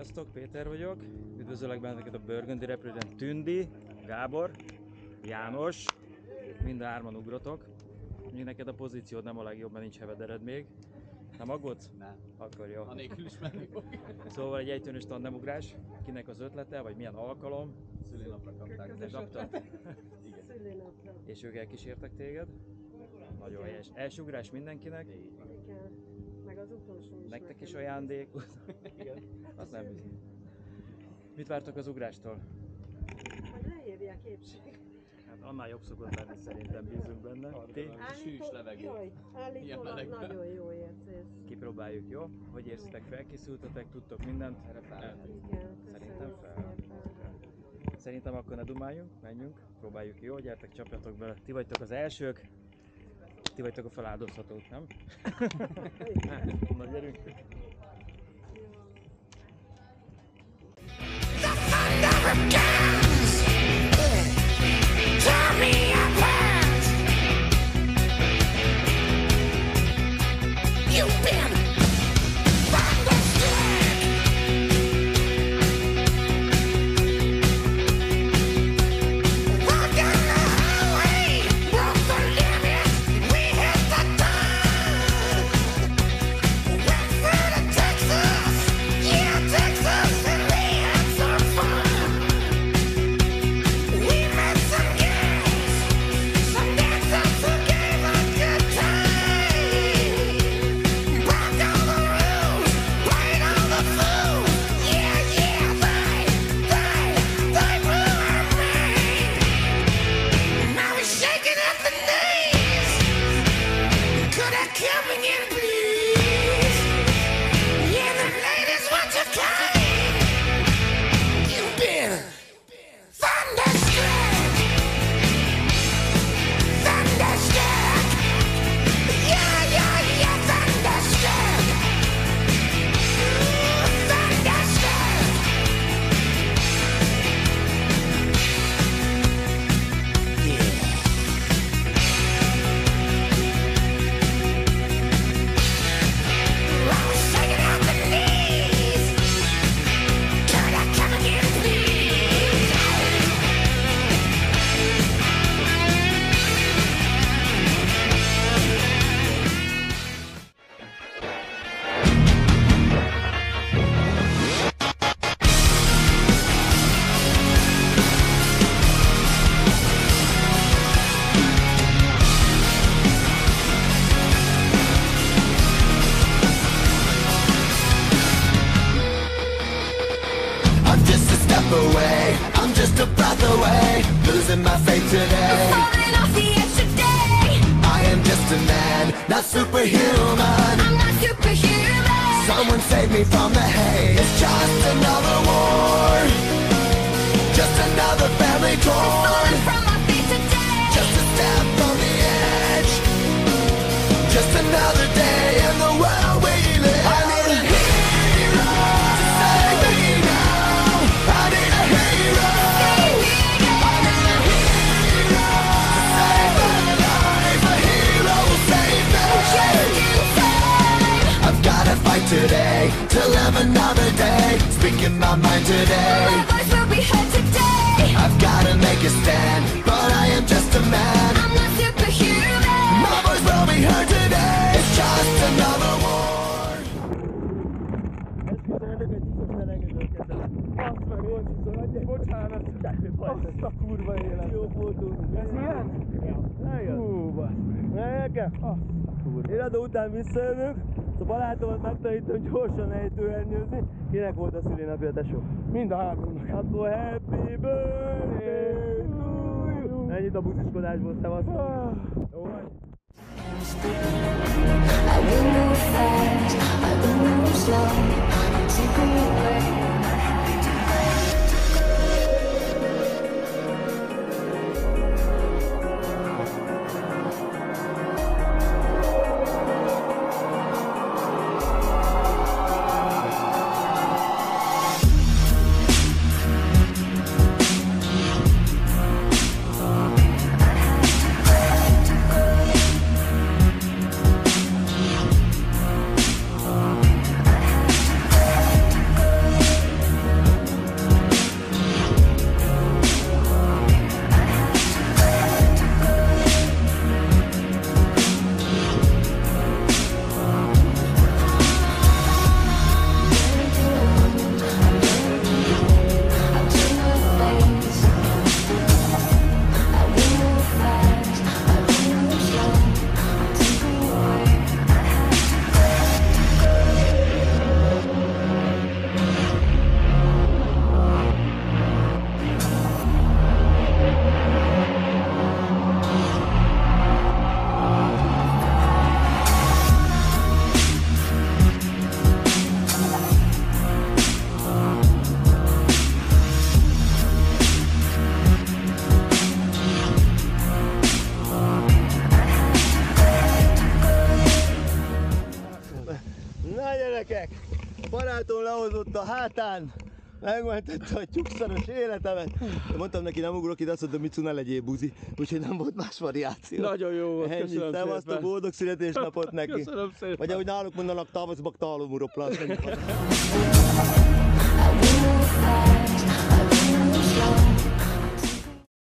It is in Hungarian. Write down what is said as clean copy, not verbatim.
Sziasztok, Péter vagyok. Üdvözöllek benneteket a Burgundy repülőn. Tündi, Gábor, János, mind a hárman ugrotok. Még neked a pozíciód nem a legjobb, mert nincs hevedered még. Nem aggódsz? Nem. Akkor jó. Anélkül is menni fog. Szóval egy egytőnös tandemugrás. Kinek az ötlete, vagy milyen alkalom? Szülinapra kapták. Te kaptad? Igen. Szülinapra. És ők elkísértek téged? Nagyon helyes. Első ugrás mindenkinek? Igen. Meg az utolsó is. Nektek is nekem. ajándék? Igen. Az nem hiszem. Mit vártok az ugrástól? Hogy leírják épség. Hát annál jobb szokott lenni, szerintem bízunk benne. Ti? Sűs levegő. Jaj, állítólag melegben. nagyon jó érzés. Kipróbáljuk, jó? Hogy érzitek, felkészültetek, tudtok mindent? Erre fel. Igen, Szerintem köszönöm fel. szépen. Szerintem akkor ne dumáljunk, menjünk, próbáljuk, jó? Gyertek, csapjatok bele. Ti vagytok az elsők, ti vagytok a feláldozhatók, nem? Na, gyerünk! Away. I'm just a breath away, losing my faith today. Falling off the edge today. I am just a man, not superhuman. I'm not superhuman. Someone save me from the hate. It's just another war, just another family torn. Falling from my feet today. Just a step on the edge, just another day in the world we live. I need a hero to save me now. I need a hero. I need a hero to save my life. A hero will save me. I've gotta fight today to live another day. Speaking my mind today. My voice will be heard today. I've gotta make a stand, but I am just a man. I'm not superhuman. My voice will be heard today. It's just another war. Bocsánat! Azt a kurva élet! Jó voltunk! Ez ilyen? Ja. Hú, basz! Nekem? Én adó után visszajövök, a barátomat megtanítom gyorsan ejtőernyőzni. Kinek volt a szülinapja, tesó? Mind a háromnak. Akkor happy birthday to you! Ennyit a busziskodásból, szevasztok! Jó vagy? I will move fast. I will move slow. Take away. Na gyerekek, a barátom lehozott a hátán, megmentette a tyúkszaros életemet. Én mondtam neki, nem ugrok ide, azt mondta, Micu, ne legyél buzi, úgyhogy nem volt más variáció. Nagyon jó volt, ennyi, köszönöm szevasztok, szépen. boldog születésnapot neki. Köszönöm szépen. Vagy ahogy náluk mondanak, tavaszbak talomuro plász. I will fast.